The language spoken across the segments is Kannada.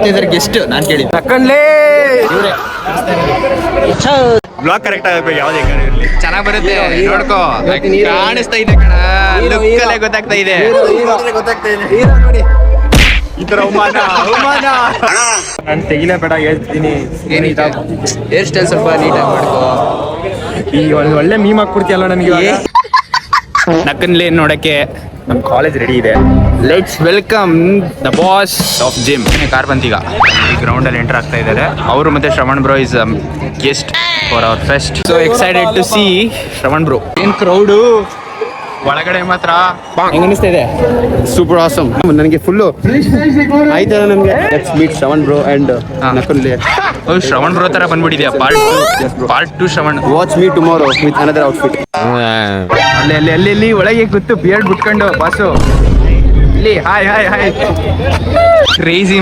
ಬರ್ತಾ ಇದಾರೆ ಗೆಸ್ಟ್. ನಾನ್ ಕೇಳಿದ್ದೆ ತಕೊಂಡ್ಲೇ ಬ್ಲಾಗ್ ಕರೆಕ್ಟ್ ಆಗಬೇಕು ಯಾವ್ದೇ ಇರಲಿ. ಚೆನ್ನಾಗ್ ಬರುತ್ತೆ ನೋಡ್ಕೋ. ಕಾಣಿಸ್ತಾ ಇದೆ ಕಣ, ಲುಕ್ಕಲ್ಲೇ ಗೊತ್ತಾಗ್ತಾ ಇದೆ. ಈ ತರ ಅವಮಾನ ನಾನು ತೆಗಿಲೇ ಬೇಡ ಹೇಳ್ತೀನಿ. ಹೇರ್ ಸ್ಟೈಲ್ ಸ್ವಲ್ಪ ನೀಟಾಗಿ ಮಾಡ್ಕೋ. ಈಗ ಒಂದು ಒಳ್ಳೆ ಮೀಮ್ ಹಾಕ್ಬಿಡ್ತೀಯಲ್ಲ ನನಗೆ. ನಕ್ಕನ್ಲೇ ನೋಡಕ್ಕೆ ನಮ್ಮ ಕಾಲೇಜ್ ರೆಡಿ ಇದೆ. Let's welcome the boss of gym. Car ಬಂತೀಗ ಈ ಗ್ರೌಂಡ್ ಅಲ್ಲಿ ಎಂಟರ್ ಆಗ್ತಾ ಇದ್ದಾರೆ ಅವರು. ಮತ್ತೆ Shravan bro is guest for our fest. So excited to see Shravan bro. ಏನ್ ಕ್ರೌಡು ಒಳಗಡೆ ಮಾತ್ರ ಹೆಂಗ ಅನಿಸ್ತಾ ಇದೆ? Super awesome. ನನಗೆ ಫುಲ್ಲು ಆಯ್ತದ ನಮಗೆ. Let's meet Shravan bro and Nakul. Shravan bro ತರ ಬಂದ್ಬಿಟ್ಟಿದ್ಯಾ part 2 Shravan. Watch me tomorrow with another outfit. ಅಲ್ಲಿ ಒಳಗೆ ಕೂತು ಬಿಯರ್ಡ್ ಬಿಟ್ಕೊಂಡು ಬಾಸು ಇಲ್ಲಿ hi hi hi. Crazy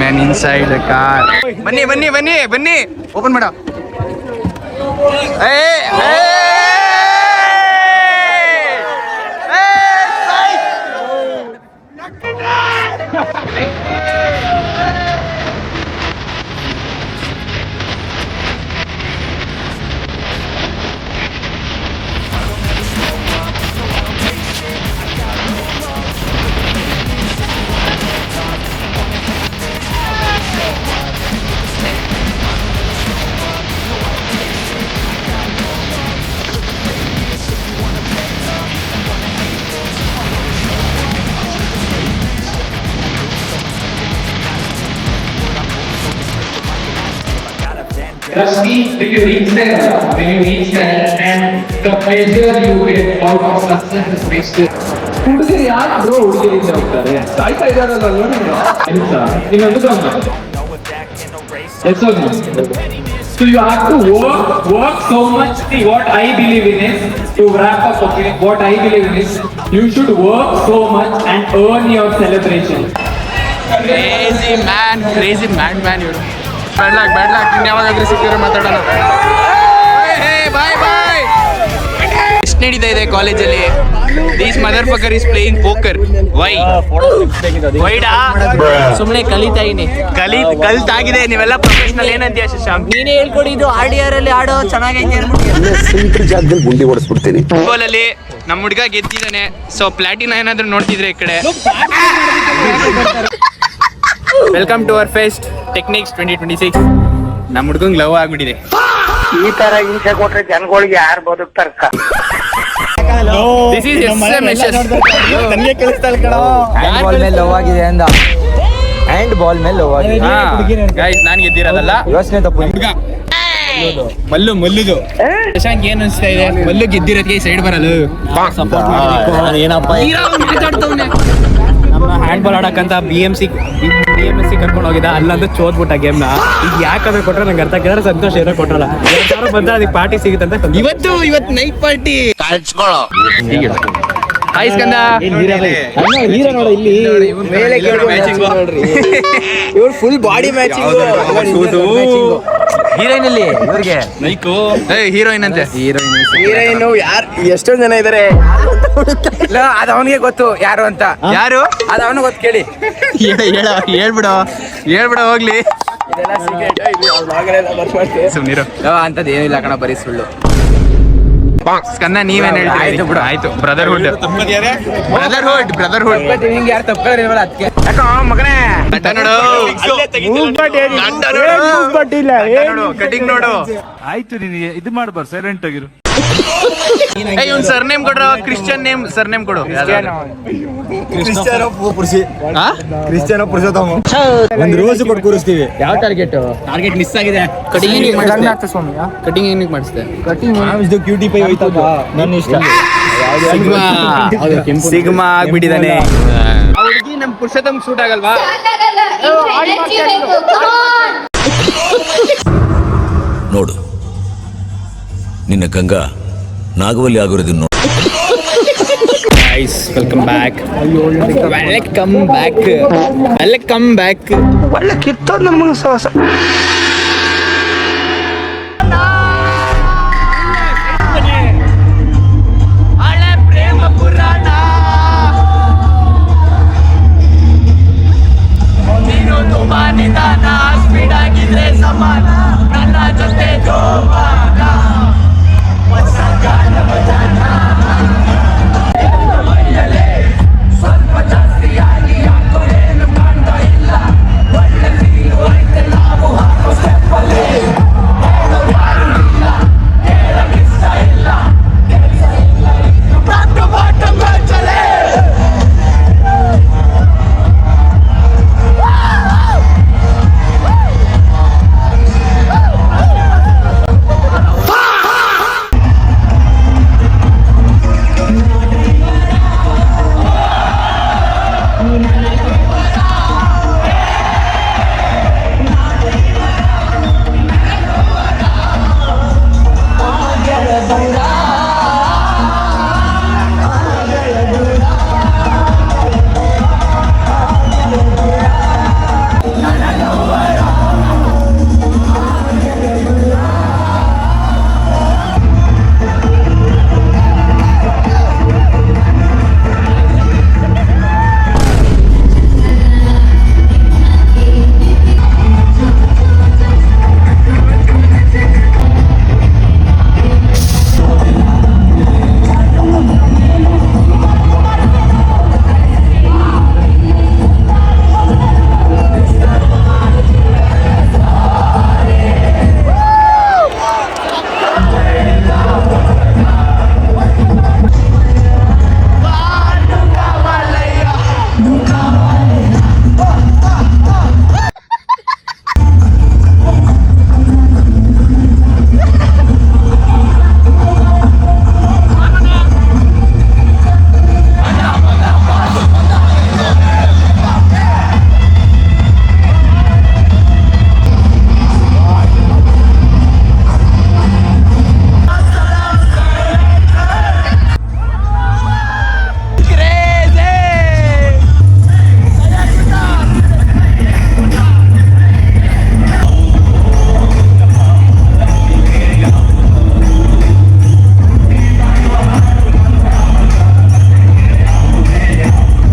man inside the car. ಬನ್ನಿ ಓಪನ್ ಮಾಡ. Trust me, when you reach there, and the pleasure you get out of success is wasted. ಹುಡುಗರು ಯಾರು ಬ್ರೋ ಹುಡುಗಿಯಿಂದ ಹೋಗ್ತಾರೆ? ಸಾಯ್ತಾ ಇದಾರಲ್ಲ ನೋಡಿ. ಆಯ್ತಾ ಇನ್ನೊಂದು So you have to work so much. See, what I believe in is, to wrap up, okay, what I believe in is, you should work so much and earn your celebration. Crazy man ಇವರು. ಬ್ಯಾಡ್ ಲಕ್ ಇನ್ಯಾವಾಗಾದ್ರೂ ಸಿಕ್ಕಿದ್ರೆ ಮಾತಾಡೋಣ. ಬಾಯ್. ಎಷ್ಟು ನಡೀತಾ ಇದೆ ಕಾಲೇಜಲ್ಲಿ? These mother fucker is playing poker. ವೈಡಾ ಸುಮ್ಮನೆ ಕಲಿತಾಗಿದೆ. ನೀವೆಲ್ಲ ಪ್ರೊಫೆಷನಲ್. ಏನಂತೀಯ ಶಶಾಂಕ್? ನೀನೇ ಹೇಳ್ಕೊಡಿ. ಇದು RDR ಅಲ್ಲಿ ಆಡೋ ಚೆನ್ನಾಗೈತೆ. ಸೆಂಟ್ರ್ ಜಾಗದಲ್ಲಿ ಗುಂಡಿ ಓಡಿಸ್ಬಿಡ್ತೀನಿ. ಫುಟ್ಬಾಲ್ ಅಲ್ಲಿ ನಮ್ಮ ಹುಡುಗ ಗೆದ್ದಿದ್ದಾನೆ. ಸೊ ಪ್ಲಾಟಿನಾ ಏನಾದ್ರು ನೋಡ್ತಿದ್ರೆ ಈ ಕಡೆ. Welcome to our fest technics 2026. ನಮ್ಮ ಹುಡುಗಂಗೆ ಲವ್ ಆಗ್ಬಿಟ್ಟಿದೆ. ಈ ತರ ಹಿಂಸೆ ಕೊಟ್ರೆ ಜನಗಳಿಗೆ ಯಾರು ಬದುಕ್ತಾರ? This is SMS. ನನಗೆ ಕಳಿಸ್ತಾಳೆ ಕಣ. ಹ್ಯಾಂಡ್ ಬಾಲ್ ಮೇಲೆ ಲವ್ ಆಗಿದೆ ಅಂದ. ಹ್ಯಾಂಡ್ ಬಾಲ್ ಮೇಲೆ ಲವ್ ಆಗಿದೆ. ಗೈಸ್ ನಾನು ಗೆದ್ದಿರೋದಲ್ಲ, ಯೋಚನೆ ತಪ್ಪು. ಹುಡುಗ ಮಲ್ಲುದು. ಶಶಾಂಕ್ ಏನ್ ಅನ್ಸ್ತಾ ಇದೆ? ಮಲ್ಲು ಗೆದ್ದಿರೋದಕ್ಕೆ ಸೈಡ್ ಬರಲ್ಲ. ಸಪೋರ್ಟ್ ಏನಪ್ಪ ಮಾತಾಡ್ತವ್ನೆ. ನಮ್ಮ ಹ್ಯಾಂಡ್ ಬಾಲ್ ಆಡಕ್ಕಂತ BMC ಕರ್ಕೊಂಡು ಹೋಗಿದ್ದ. ಅಲ್ಲಂತೂ ಚೋದ್ಬಿಟ್ಟ ಗೇಮ್ನ. ಈಗ ಯಾಕಾದ್ರೆ ಕೊಟ್ರೆ ನಂಗೆ ಅರ್ಥ ಆಗಿದ್ರೆ ಸಂತೋಷ ಏನೋ ಕೊಟ್ರಲ್ಲ. ಬಂದ್ರೆ ಅದಕ್ಕೆ ಪಾರ್ಟಿ ಸಿಗುತ್ತಂತ ಇವತ್ತು ನೈಟ್ ಪಾರ್ಟಿ. ಹಾಯ್ ಸ್ಕಂದ. ಹೀರೋ ನೋಡ ಇಲ್ಲಿ ಇವ್ರು ಫುಲ್ ಬಾಡಿ ಮ್ಯಾಚಿಂಗ್. ಹೀರೋಯಿನ್ ಅಲ್ಲಿ ಇವ್ರಿಗೆ ಹೀರೋಯಿನ್ ಅಂತೆ. ಹೀರೋಯಿನ್ ಯಾರು? ಎಷ್ಟೊಂದ್ ಜನ ಇದಾರೆ. ಅದ ಅವನಿಗೆ ಗೊತ್ತು ಯಾರು ಅಂತ. ಯಾರು ಅದ ಅವನು ಗೊತ್ತು. ಕೇಳಿ ಹೇಳ್ಬಿಡ ಹೋಗ್ಲಿ. ಸುಮ್ನಿರು. ಅಂತದ್ ಏನಿಲ್ಲ ಕಣ, ಬರೀ ಸುಳ್ಳು. ಸ್ಕಂದ ನೀವೇನ್ ಹೇಳ್ತೀರಿ? ಆಯ್ತು ಬ್ರದರ್ಹುಡ್. ನಿಂಗೆ ಯಾರು ತಪ್ಪಿದ್ರೆ ಅದಕ್ಕೆ ಯಾಕೋ ಮಗನೇ ಕಟಿಂಗ್ ನೋಡು. ಆಯ್ತು ನಿನಗೆ ಇದು ಮಾಡ್ಬಾರ್ದು, ಸೈಲೆಂಟ್ ಆಗಿರು. ಇವ್ನ್ ಸರ್ನೇಮ್ ಕೊಡ್ರ. ಕ್ರಿಶ್ಚಿಯನ್ ನೇಮ್ ಸರ್ನೇಮ್ ಕೊಡು. ಕ್ರಿಸ್ಟಿಯಾನೋ ಪುರುಷೋತ್ತಮ. ಒಂದು ರೋಸ್ ಕೊಟ್ಟು ಕೂರಿಸ್ತೀವಿ. ಯಾವ ಟಾರ್ಗೆಟ್ ಮಿಸ್ ಆಗಿದೆ. ಕಟಿಂಗ್ ಏನಕ್ಕೆ ಮಾಡಿಸ್ದೆ? Cutie pi ಹೋಯ್ತಪ್ಪ. ನನ್ನ ಇಷ್ಟ. ಸಿಗ್ಮಾ ಆಗ್ಬಿಟ್ಟಿದ್ದಾನೆ. ಹುಡುಗಿ ನಮ್ ಪುರುಷೋತ್ತಮ ಸೂಟ್ ಆಗಲ್ವಾ? ನೋಡು, ನಿನ್ನ ಗಂಗಾ ನಾಗವಲ್ಲಿ ಆಗಿರೋದನ್ನ ನೋಡು. Welcome back. ಒಳ್ಳೆ ಕಿತ್ತೋದ್ ನಮ್ಗೆ